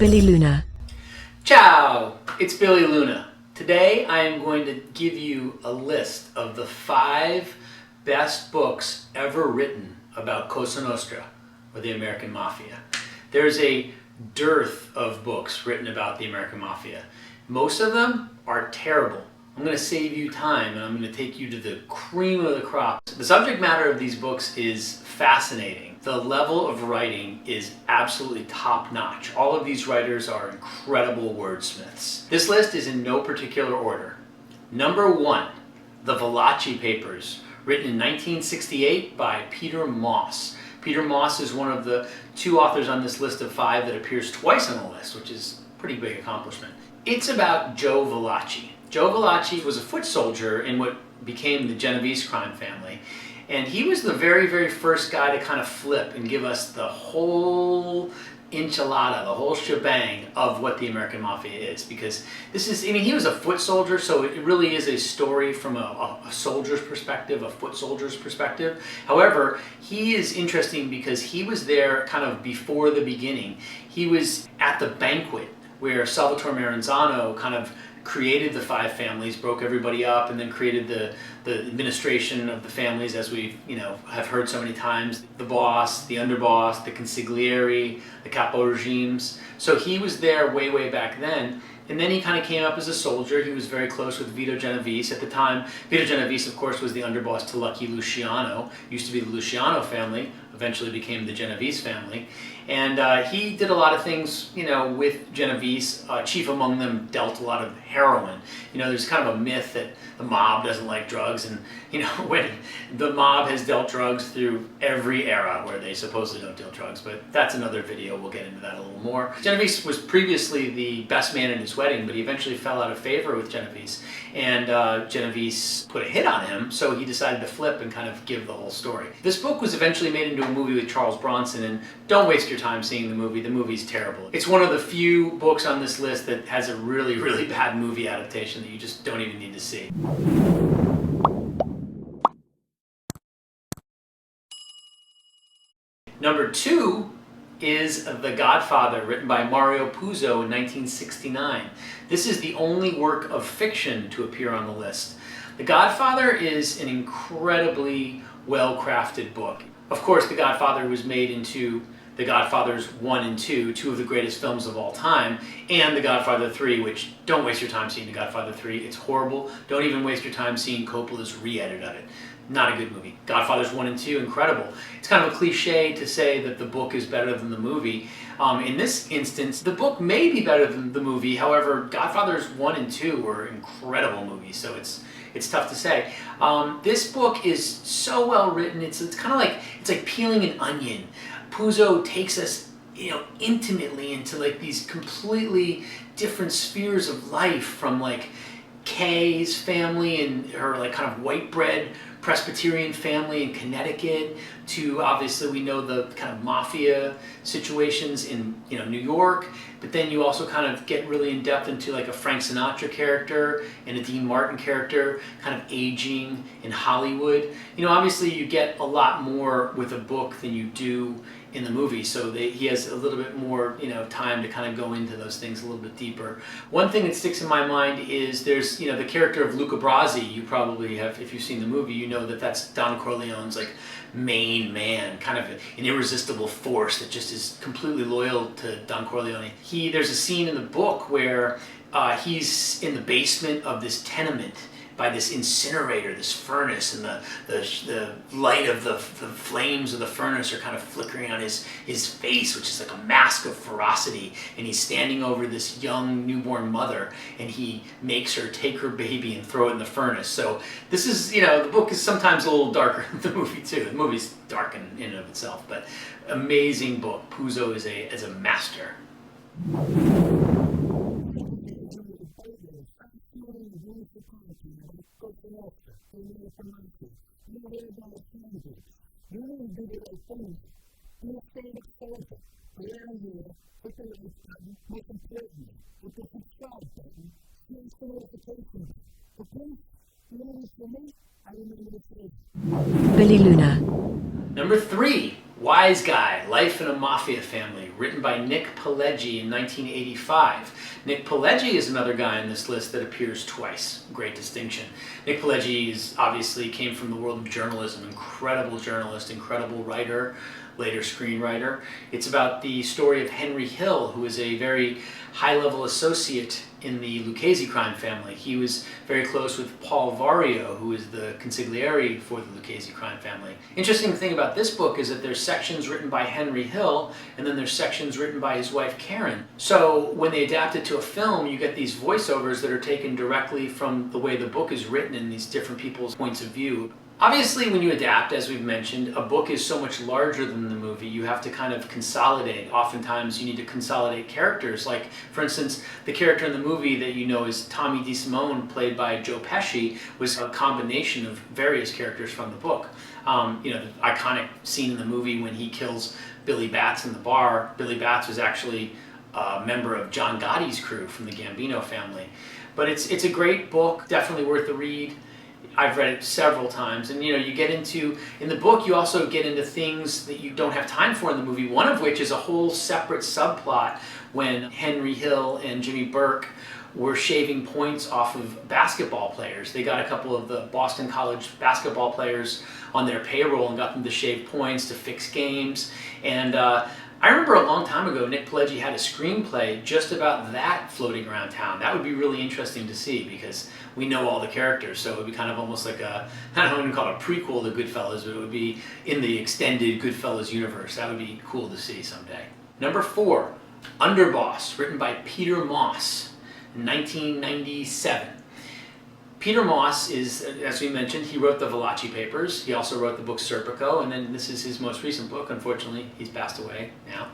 Billy Luna. Ciao! It's Billy Luna. Today I am going to give you a list of the 5 best books ever written about Cosa Nostra, or the American Mafia. There's a dearth of books written about the American Mafia. Most of them are terrible. I'm going to save you time and I'm going to take you to the cream of the crop. The subject matter of these books is fascinating. The level of writing is absolutely top-notch. All of these writers are incredible wordsmiths. This list is in no particular order. Number 1, the Valachi Papers, written in 1968 by Peter Maas. Peter Maas is one of the 2 authors on this list of 5 that appears twice on the list, which is a pretty big accomplishment. It's about Joe Valachi. Joe Valachi was a foot soldier in what became the Genovese crime family. And he was the very, very first guy to kind of flip and give us the whole enchilada, the whole shebang of what the American Mafia is. Because this is, I mean, he was a foot soldier, so it really is a story from a soldier's perspective, a foot soldier's perspective. However, he is interesting because he was there kind of before the beginning. He was at the banquet where Salvatore Maranzano kind of created the 5 families, broke everybody up, and then created the administration of the families, as we have heard so many times. The boss, the underboss, the consigliere, the capo regimes. So he was there way, way back then. And then he kind of came up as a soldier. He was very close with Vito Genovese. At the time, Vito Genovese, of course, was the underboss to Lucky Luciano. Used to be the Luciano family, eventually became the Genovese family. And he did a lot of things, with Genovese. Chief among them dealt a lot of heroin. There's kind of a myth that the mob doesn't like drugs, and when the mob has dealt drugs through every era where they supposedly don't deal drugs, but that's another video. We'll get into that a little more. Genovese was previously the best man at his wedding, but he eventually fell out of favor with Genovese, and Genovese put a hit on him, so he decided to flip and kind of give the whole story. This book was eventually made into a movie with Charles Bronson, and don't waste your time seeing the movie. The movie's terrible. It's one of the few books on this list that has a really, really bad movie adaptation that you just don't even need to see. Number 2 is The Godfather, written by Mario Puzo in 1969. This is the only work of fiction to appear on the list. The Godfather is an incredibly well-crafted book. Of course, The Godfather was made into The Godfathers 1 and 2, 2 of the greatest films of all time, and The Godfather 3, which don't waste your time seeing The Godfather 3. It's horrible. Don't even waste your time seeing Coppola's re-edit of it. Not a good movie. Godfathers 1 and 2, incredible. It's kind of a cliche to say that the book is better than the movie. In this instance, the book may be better than the movie. However, Godfathers 1 and 2 were incredible movies, so it's tough to say. This book is so well written. It's kind of like peeling an onion. Puzo takes us, intimately into these completely different spheres of life, from Kay's family and her kind of white bread Presbyterian family in Connecticut, to obviously we know the kind of mafia situations in New York, but then you also kind of get really in depth into a Frank Sinatra character and a Dean Martin character kind of aging in Hollywood. Obviously you get a lot more with a book than you do in the movie, so he has a little bit more time to kind of go into those things a little bit deeper. One thing that sticks in my mind is there's the character of Luca Brasi. You probably have, if you've seen the movie, you know that that's Don Corleone's main man, kind of an irresistible force that just is completely loyal to Don Corleone. There's a scene in the book where he's in the basement of this tenement by this incinerator, this furnace, and the light of the flames of the furnace are kind of flickering on his face, which is like a mask of ferocity, and he's standing over this young newborn mother, and he makes her take her baby and throw it in the furnace. So this is, the book is sometimes a little darker than the movie too. The movie's dark in and of itself, but amazing book. Puzo is a master. Billy Luna. Number 3, Wiseguy, Life in a Mafia Family, written by Nick Pileggi in 1985. Nick Pileggi is another guy on this list that appears twice. Great distinction. Nick Pileggi obviously came from the world of journalism, incredible journalist, incredible writer, later screenwriter. It's about the story of Henry Hill, who is a very high-level associate in the Lucchese crime family. He was very close with Paul Vario, who is the consigliere for the Lucchese crime family. Interesting thing about this book is that there's sections written by Henry Hill, and then there's sections written by his wife Karen. So when they adapt it to a film, you get these voiceovers that are taken directly from the way the book is written in these different people's points of view. Obviously, when you adapt, as we've mentioned, a book is so much larger than the movie. You have to kind of consolidate. Oftentimes, you need to consolidate characters. Like, for instance, the character in the movie that you know is Tommy DeSimone, played by Joe Pesci, was a combination of various characters from the book. You know, the iconic scene in the movie when he kills Billy Batts in the bar. Billy Batts was actually a member of John Gotti's crew from the Gambino family. But it's a great book, definitely worth the read. I've read it several times, and you know, you get into, in the book you also get into things that you don't have time for in the movie, one of which is a whole separate subplot when Henry Hill and Jimmy Burke were shaving points off of basketball players. They got a couple of the Boston College basketball players on their payroll and got them to shave points to fix games. And I remember a long time ago, Nick Pileggi had a screenplay just about that floating around town. That would be really interesting to see because we know all the characters, so it would be kind of almost like a, I don't even call it a prequel to Goodfellas, but it would be in the extended Goodfellas universe. That would be cool to see someday. Number 4, Underboss, written by Peter Maas in 1997. Peter Maas is, as we mentioned, he wrote the Valachi papers. He also wrote the book Serpico, and then this is his most recent book. Unfortunately, he's passed away now.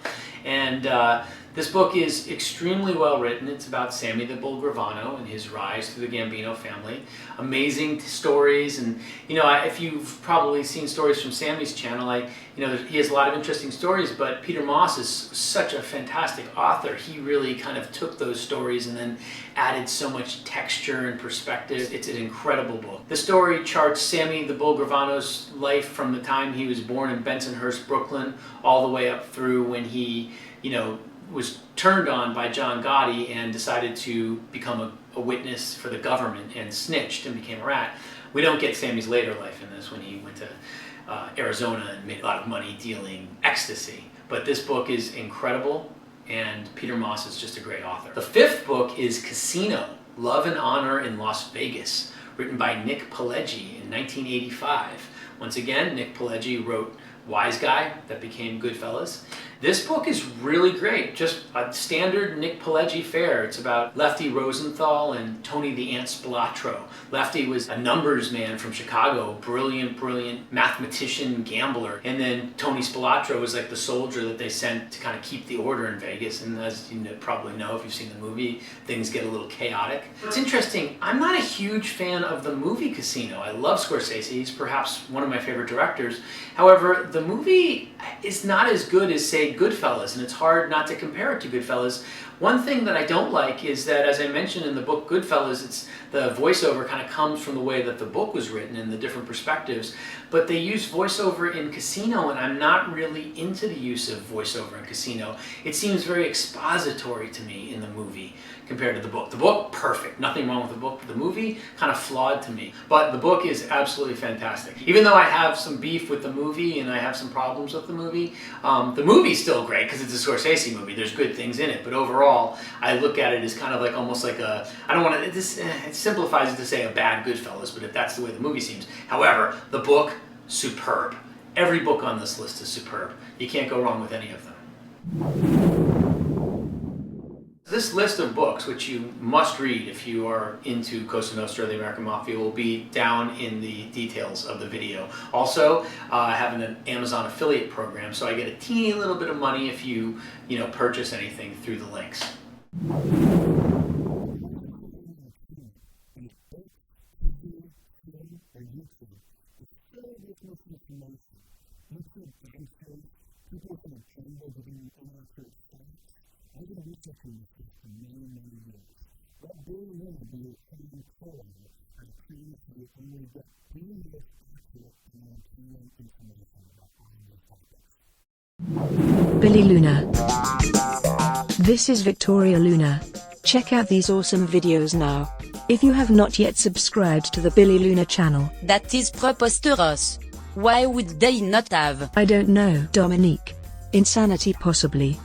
And this book is extremely well written. It's about Sammy the Bull Gravano and his rise through the Gambino family. Amazing stories, and you know, if you've probably seen stories from Sammy's channel, you know, he has a lot of interesting stories, but Peter Maas is such a fantastic author. He really kind of took those stories and then added so much texture and perspective. It's an incredible book. The story charts Sammy the Bull Gravano's life from the time he was born in Bensonhurst, Brooklyn, all the way up through when he, you know, was turned on by John Gotti and decided to become a witness for the government and snitched and became a rat. We don't get Sammy's later life in this when he went to Arizona and made a lot of money dealing ecstasy. But this book is incredible, and Peter Maas is just a great author. The 5th book is Casino, Love and Honor in Las Vegas, written by Nick Pileggi in 1985. Once again, Nick Pileggi wrote Wiseguy, that became Goodfellas. This book is really great, just a standard Nick Pileggi fare. It's about Lefty Rosenthal and Tony the Ant Spilatro. Lefty was a numbers man from Chicago, brilliant mathematician, gambler. And then Tony Spilatro was like the soldier that they sent to kind of keep the order in Vegas. And as you probably know, if you've seen the movie, things get a little chaotic. It's interesting, I'm not a huge fan of the movie Casino. I love Scorsese, he's perhaps one of my favorite directors. However, the movie is not as good as, say, Goodfellas, and it's hard not to compare it to Goodfellas. One thing that I don't like is that, as I mentioned in the book Goodfellas, the voiceover kind of comes from the way that the book was written and the different perspectives, but they use voiceover in Casino, and I'm not really into the use of voiceover in Casino. It seems very expository to me in the movie compared to the book. The book, perfect, nothing wrong with the book, but the movie, kind of flawed to me. But the book is absolutely fantastic. Even though I have some beef with the movie and I have some problems with the movie's still great because it's a Scorsese movie. There's good things in it, but overall, I look at it as kind of like almost like a, I don't want to, it simplifies it to say a bad Goodfellas, but if that's the way the movie seems. However, the book, superb. Every book on this list is superb. You can't go wrong with any of them. This list of books, which you must read if you are into Cosa Nostra, the American Mafia, will be down in the details of the video. Also, I have an Amazon affiliate program, so I get a teeny little bit of money if you purchase anything through the links. Billy Luna. This is Victoria Luna. Check out these awesome videos now. If you have not yet subscribed to the Billy Luna channel. That is preposterous. Why would they not have? I don't know, Dominique. Insanity possibly.